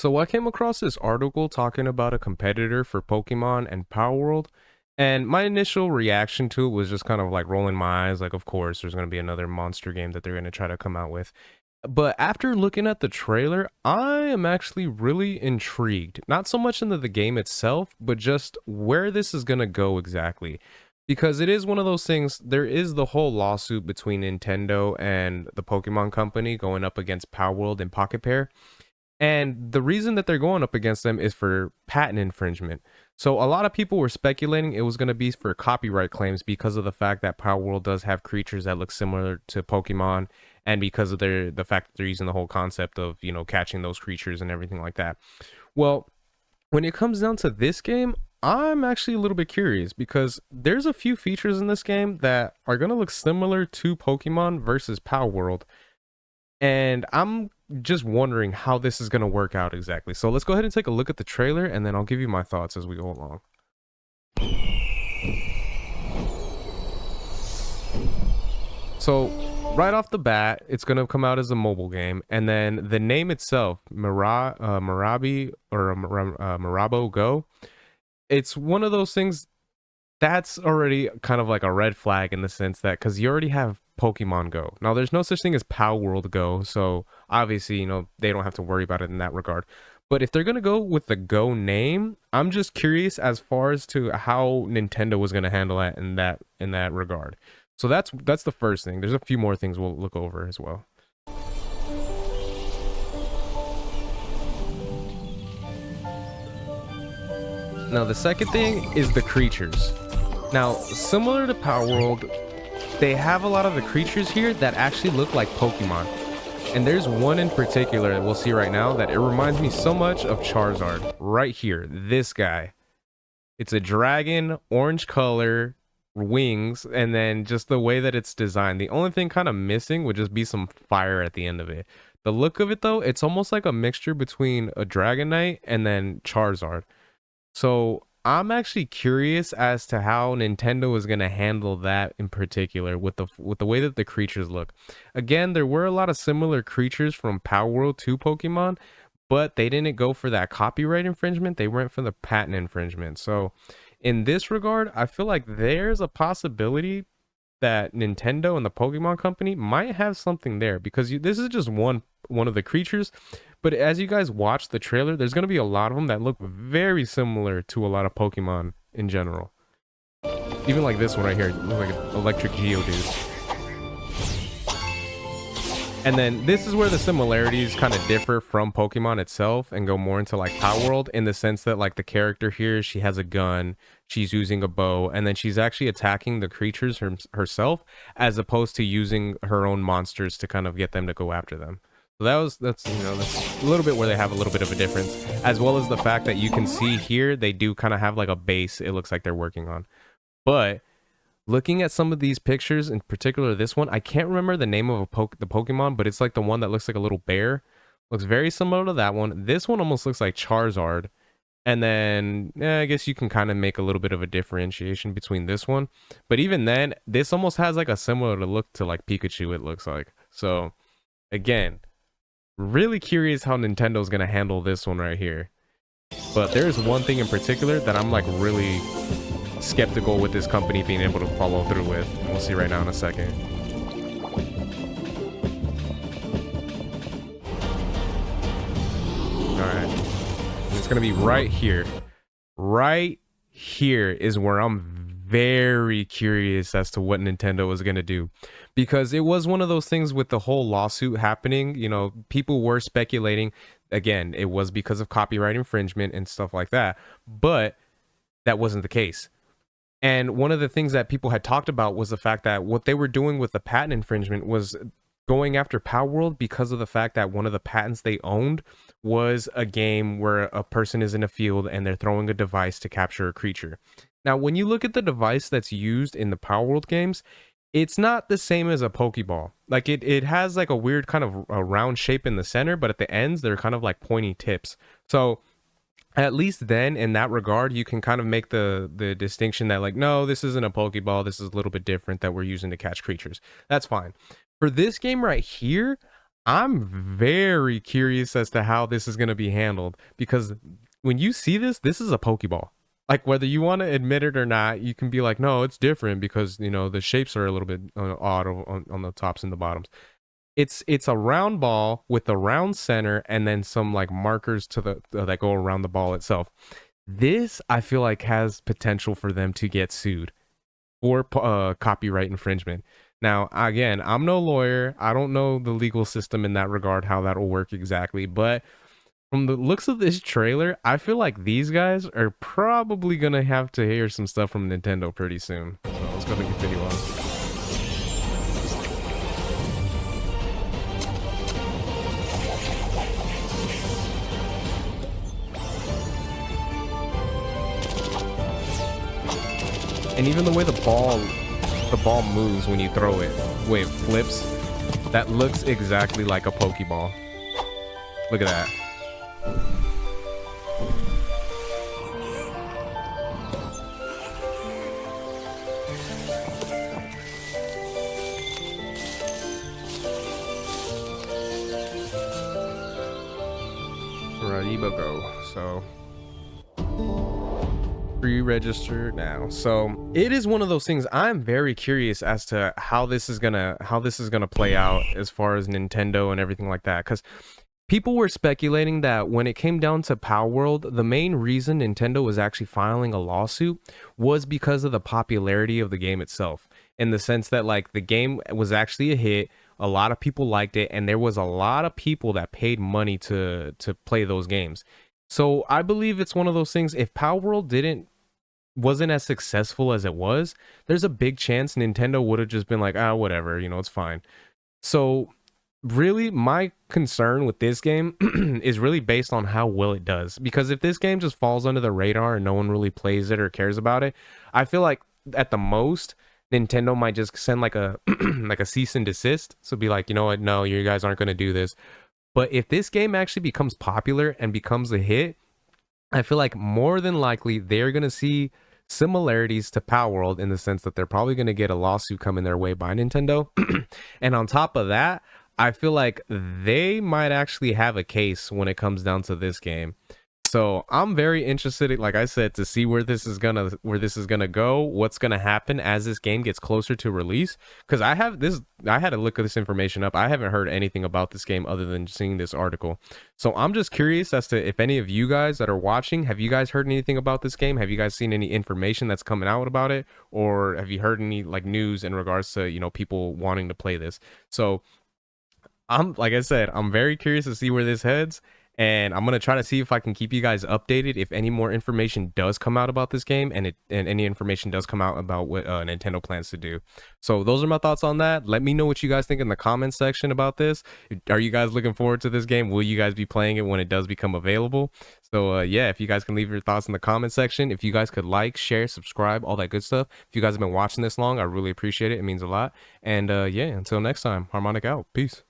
So I came across this article talking about a competitor for Pokemon and Palworld, and my initial reaction to it was just kind of like rolling my eyes, like, of course, there's going to be another monster game that they're going to try to come out with. But after looking at the trailer, I am actually really intrigued. Not so much into the game itself, but just where this is going to go exactly. Because it is one of those things, there is the whole lawsuit between Nintendo and the Pokemon Company going up against Palworld and Pocket Pair. And the reason that they're going up against them is for patent infringement. So a lot of people were speculating it was going to be for copyright claims because of the fact that Power World does have creatures that look similar to Pokemon, and because of the fact that they're using the whole concept of, catching those creatures and everything like that. Well, when it comes down to this game, I'm actually a little bit curious because there's a few features in this game that are going to look similar to Pokemon versus Power World, and I'm just wondering how this is going to work out exactly. So let's go ahead and take a look at the trailer, and then I'll give you my thoughts as we go along. So right off the bat, it's going to come out as a mobile game, and then the name itself, Miraibo Go, it's one of those things that's already kind of like a red flag in the sense that because you already have Pokemon Go. Now, there's no such thing as Palworld Go, so obviously, they don't have to worry about it in that regard. But if they're gonna go with the Go name, I'm just curious as far as to how Nintendo was gonna handle that in that regard. So that's the first thing. There's a few more things we'll look over as well. Now, the second thing is the creatures. Now, similar to Palworld, they have a lot of the creatures here that actually look like Pokemon. And there's one in particular that we'll see right now that it reminds me so much of Charizard. Right here, this guy. It's a dragon, orange color, wings, and then just the way that it's designed. The only thing kind of missing would just be some fire at the end of it. The look of it, though, it's almost like a mixture between a Dragonite and then Charizard. So I'm actually curious as to how Nintendo is going to handle that in particular with the way that the creatures look. Again, there were a lot of similar creatures from Power World to Pokemon, but they didn't go for that copyright infringement. They went for the patent infringement. So in this regard, I feel like there's a possibility that Nintendo and the Pokemon Company might have something there because this is just one of the creatures. But as you guys watch the trailer, there's going to be a lot of them that look very similar to a lot of Pokemon in general. Even like this one right here, it looks like an electric Geodude. And then this is where the similarities kind of differ from Pokemon itself and go more into like Power World in the sense that like the character here, she has a gun, she's using a bow, and then she's actually attacking the creatures herself as opposed to using her own monsters to kind of get them to go after them. So that's a little bit where they have a little bit of a difference, as well as the fact that you can see here they do kind of have like a base it looks like they're working on. But looking at some of these pictures, in particular this one, I can't remember the name of the Pokemon, but it's like the one that looks like a little bear. Looks very similar to that one. This one almost looks like Charizard. And then I guess you can kind of make a little bit of a differentiation between this one. But even then, this almost has like a similar look to like Pikachu, it looks like. So again, really curious how Nintendo's going to handle this one right here. But there's one thing in particular that I'm like really skeptical with this company being able to follow through with. And we'll see right now in a second. Alright. It's going to be right here. Right here is where I'm very curious as to what Nintendo is going to do. Because it was one of those things with the whole lawsuit happening. People were speculating. Again, it was because of copyright infringement and stuff like that. But that wasn't the case. And one of the things that people had talked about was the fact that what they were doing with the patent infringement was going after Power World because of the fact that one of the patents they owned was a game where a person is in a field and they're throwing a device to capture a creature. Now, when you look at the device that's used in the Power World games, it's not the same as a Pokeball. Like it has like a weird kind of a round shape in the center, but at the ends, they're kind of like pointy tips. So at least then in that regard, you can kind of make the distinction that like, no, this isn't a Pokeball. This is a little bit different that we're using to catch creatures. That's fine. For this game right here, I'm very curious as to how this is going to be handled because when you see this, this is a Pokeball. Like whether you want to admit it or not, you can be like, no, it's different because you know the shapes are a little bit odd on the tops and the bottoms. It's a round ball with a round center and then some like markers to the that go around the ball itself. This I feel like has potential for them to get sued for copyright infringement. Now, again, I'm no lawyer. I don't know the legal system in that regard, how that will work exactly. But from the looks of this trailer, I feel like these guys are probably going to have to hear some stuff from Nintendo pretty soon. So let's go ahead and continue on. And even the way the ball moves when you throw it, the way it flips, that looks exactly like a Pokeball. Look at that. Miraibo go. So pre-register now. So it is one of those things. I'm very curious as to how this is gonna play out as far as Nintendo and everything like that. Because people were speculating that when it came down to Palworld, the main reason Nintendo was actually filing a lawsuit was because of the popularity of the game itself. In the sense that like the game was actually a hit, a lot of people liked it, and there was a lot of people that paid money to play those games. So I believe it's one of those things. If Palworld wasn't as successful as it was, there's a big chance Nintendo would have just been like, ah, whatever, you know, it's fine. So really my concern with this game is really based on how well it does, because if this game just falls under the radar and no one really plays it or cares about it, I feel like at the most Nintendo might just send like a like a cease and desist. So be like, you know what, no, you guys aren't going to do this. But if this game actually becomes popular and becomes a hit, I feel like more than likely they're going to see similarities to Palworld in the sense that they're probably going to get a lawsuit coming their way by Nintendo. And on top of that, I feel like they might actually have a case when it comes down to this game. So I'm very interested, like I said, to see where this is gonna go, what's gonna happen as this game gets closer to release. Because I had to look this information up. I haven't heard anything about this game other than seeing this article. So I'm just curious as to if any of you guys that are watching, have you guys heard anything about this game? Have you guys seen any information that's coming out about it, or have you heard any like news in regards to people wanting to play this? So like I said, I'm very curious to see where this heads. And I'm gonna try to see if I can keep you guys updated if any more information does come out about this game, and any information does come out about what Nintendo plans to do. So those are my thoughts on that. Let me know what you guys think in the comments section about this. Are you guys looking forward to this game? Will you guys be playing it when it does become available? So yeah, if you guys can leave your thoughts in the comment section, if you guys could like, share, subscribe, all that good stuff. If you guys have been watching this long, I really appreciate it. It means a lot. And yeah, until next time, Harmonic out. Peace.